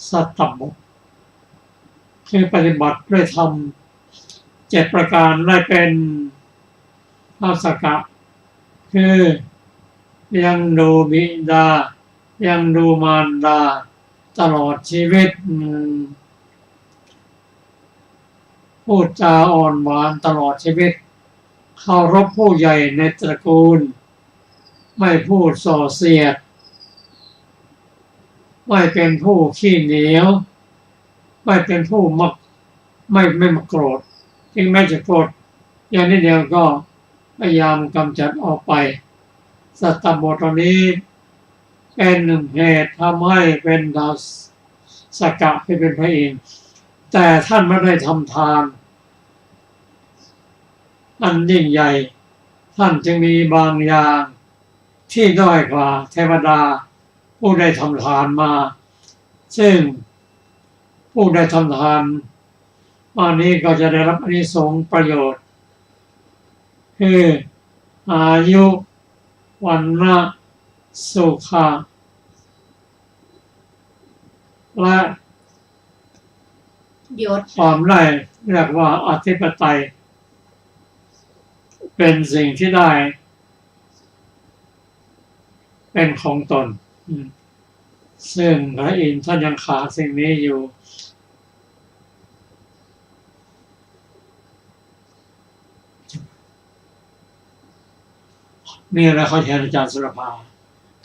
สัตตบุคือปฏิบัติด้วยธรรม7 ประการได้เป็นท้าวสักกะคือยังดูบิดายังดูมารดาตลอดชีวิตพูดจาอ่อนหวานตลอดชีวิตเคารพผู้ใหญ่ในตระกูลไม่พูดส่อเสียดไม่เป็นผู้ขี้เหนียวไม่เป็นผู้ไม่มาโกรธถึงแม้จะโกรธอย่างนี้เดียวก็พยายามกำจัดออกไปสัตตบทนี้เป็นหนึ่งเหตุทำให้เป็นท้าวสักกะที่เป็นพระอินทร์แต่ท่านไม่ได้ทำทานอันยิ่งใหญ่ท่านจึงมีบางอย่างที่ด้อยกว่าเทวดาผู้ได้ทำทานมาซึ่งผู้ได้ทำทานมานี้ก็จะได้รับอานิสงส์ประโยชน์คืออายุวันนะสุขะและยศความได้เรียกว่าอธิปไตยเป็นสิ่งที่ได้เป็นของตนซึ่งพระอินทร์ท่านยังขาดสิ่งนี้อยู่นี่แหละเขาแทนอาจารย์สุรภา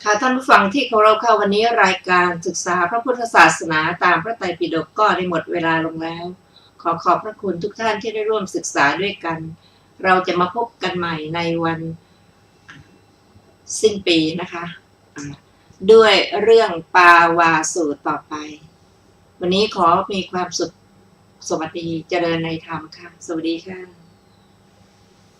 ค่ะท่านผู้ฟังที่เคารพค่ะวันนี้รายการศึกษาพระพุทธศาสนาตามพระไตรปิฎกก็ได้หมดเวลาลงแล้วขอบพระคุณทุกท่านที่ได้ร่วมศึกษาด้วยกันเราจะมาพบกันใหม่ในวันสิ้นปีนะคะด้วยเรื่องปาวาสูตรต่อไปวันนี้ขอมีความสุขสวัสดีเจริญในธรรมค่ะสวัสดีค่ะ